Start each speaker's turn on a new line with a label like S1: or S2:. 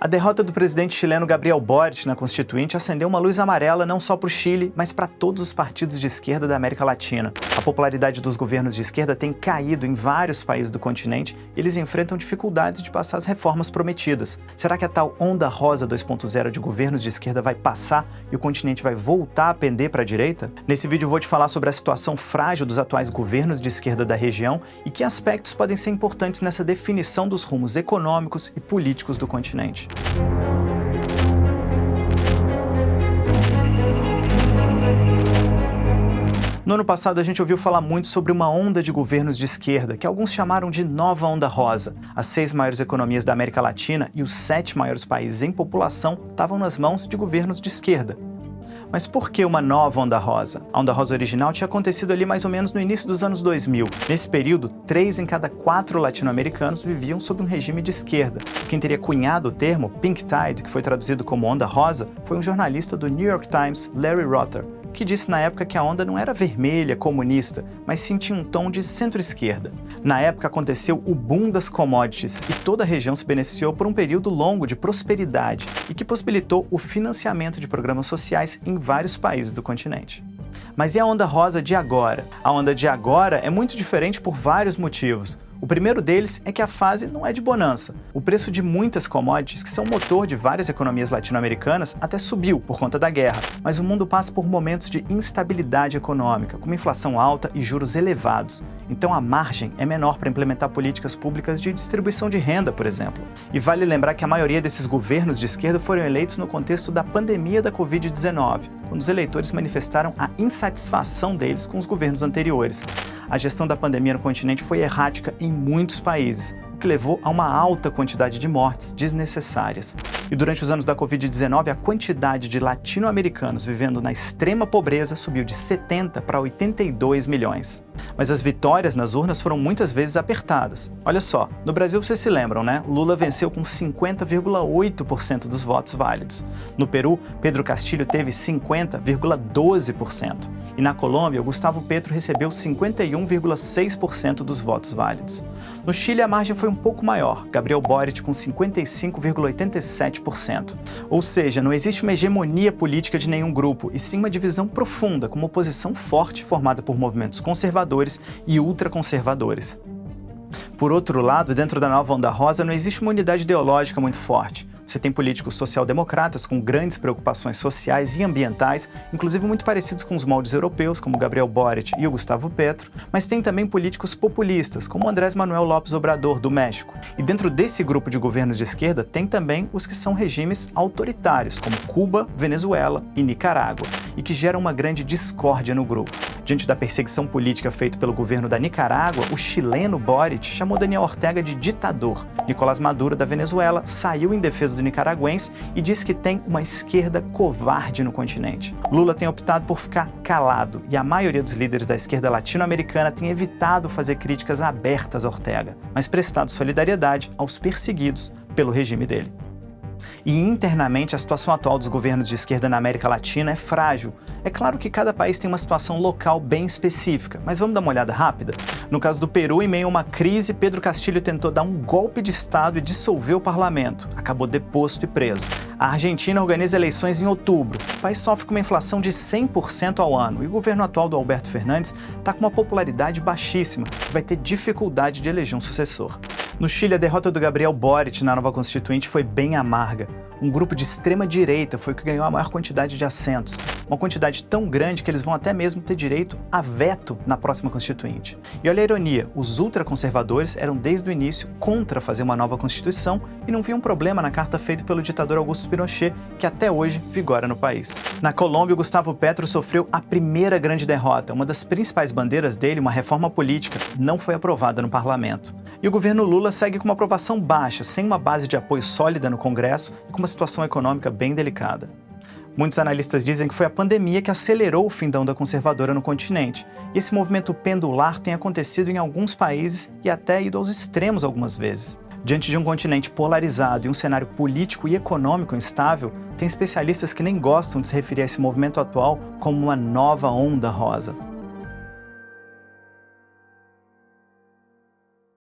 S1: derrota do presidente chileno Gabriel Boric na Constituinte acendeu uma luz amarela não só para o Chile, mas para todos os partidos de esquerda da América Latina. A popularidade dos governos de esquerda tem caído em vários países do continente e eles enfrentam dificuldades de passar as reformas prometidas. Será que a tal onda rosa 2.0 de governos de esquerda vai passar e o continente vai voltar a pender para a direita? Nesse vídeo eu vou te falar sobre a situação frágil dos atuais governos de esquerda da região e que aspectos podem ser importantes nessa definição dos rumos econômicos e políticos do continente. No ano passado, a gente ouviu falar muito sobre uma onda de governos de esquerda, que alguns chamaram de Nova Onda Rosa. As 6 maiores economias da América Latina e os 7 maiores países em população estavam nas mãos de governos de esquerda. Mas por que uma nova onda rosa? A onda rosa original tinha acontecido ali mais ou menos no início dos anos 2000. Nesse período, 3 em cada 4 latino-americanos viviam sob um regime de esquerda. Quem teria cunhado o termo Pink Tide, que foi traduzido como onda rosa, foi um jornalista do New York Times, Larry Rotter, que disse na época que a onda não era vermelha, comunista, mas sim tinha um tom de centro-esquerda. Na época aconteceu o boom das commodities e toda a região se beneficiou por um período longo de prosperidade e que possibilitou o financiamento de programas sociais em vários países do continente. Mas e a onda rosa de agora? A onda de agora é muito diferente por vários motivos. O primeiro deles é que a fase não é de bonança. O preço de muitas commodities, que são motor de várias economias latino-americanas, até subiu por conta da guerra, mas o mundo passa por momentos de instabilidade econômica, como inflação alta e juros elevados. Então a margem é menor para implementar políticas públicas de distribuição de renda, por exemplo. E vale lembrar que a maioria desses governos de esquerda foram eleitos no contexto da pandemia da Covid-19, quando os eleitores manifestaram a insatisfação deles com os governos anteriores. A gestão da pandemia no continente foi errática em muitos países, o que levou a uma alta quantidade de mortes desnecessárias. E durante os anos da Covid-19, a quantidade de latino-americanos vivendo na extrema pobreza subiu de 70 para 82 milhões. Mas as vitórias nas urnas foram muitas vezes apertadas. Olha só, no Brasil vocês se lembram, né? Lula venceu com 50,8% dos votos válidos. No Peru, Pedro Castillo teve 50,12%. E na Colômbia, Gustavo Petro recebeu 51,6% dos votos válidos. No Chile, a margem foi um pouco maior, Gabriel Boric com 55,87%. Ou seja, não existe uma hegemonia política de nenhum grupo, e sim uma divisão profunda, com uma oposição forte formada por movimentos conservadores e ultraconservadores. Por outro lado, dentro da nova onda rosa não existe uma unidade ideológica muito forte. Você tem políticos social-democratas com grandes preocupações sociais e ambientais, inclusive muito parecidos com os moldes europeus, como Gabriel Boric e o Gustavo Petro, mas tem também políticos populistas, como Andrés Manuel López Obrador, do México. E dentro desse grupo de governos de esquerda, tem também os que são regimes autoritários, como Cuba, Venezuela e Nicarágua, e que geram uma grande discórdia no grupo. Diante da perseguição política feita pelo governo da Nicarágua, o chileno Boric chamou Daniel Ortega de ditador. Nicolás Maduro, da Venezuela, saiu em defesa do nicaragüense e disse que tem uma esquerda covarde no continente. Lula tem optado por ficar calado e a maioria dos líderes da esquerda latino-americana tem evitado fazer críticas abertas a Ortega, mas prestado solidariedade aos perseguidos pelo regime dele. E internamente, a situação atual dos governos de esquerda na América Latina é frágil. É claro que cada país tem uma situação local bem específica, mas vamos dar uma olhada rápida? No caso do Peru, em meio a uma crise, Pedro Castillo tentou dar um golpe de Estado e dissolver o parlamento. Acabou deposto e preso. A Argentina organiza eleições em outubro. O país sofre com uma inflação de 100% ao ano e o governo atual do Alberto Fernandes está com uma popularidade baixíssima e vai ter dificuldade de eleger um sucessor. No Chile, a derrota do Gabriel Boric na nova Constituinte foi bem amarga. Um grupo de extrema-direita foi o que ganhou a maior quantidade de assentos. Uma quantidade tão grande que eles vão até mesmo ter direito a veto na próxima Constituinte. E olha a ironia, os ultraconservadores eram desde o início contra fazer uma nova Constituição e não viam problema na carta feita pelo ditador Augusto Pinochet, que até hoje vigora no país. Na Colômbia, o Gustavo Petro sofreu a primeira grande derrota. Uma das principais bandeiras dele, uma reforma política, não foi aprovada no parlamento. E o governo Lula segue com uma aprovação baixa, sem uma base de apoio sólida no Congresso e com uma situação econômica bem delicada. Muitos analistas dizem que foi a pandemia que acelerou o fim da onda conservadora no continente. E esse movimento pendular tem acontecido em alguns países e até ido aos extremos algumas vezes. Diante de um continente polarizado e um cenário político e econômico instável, tem especialistas que nem gostam de se referir a esse movimento atual como uma nova onda rosa.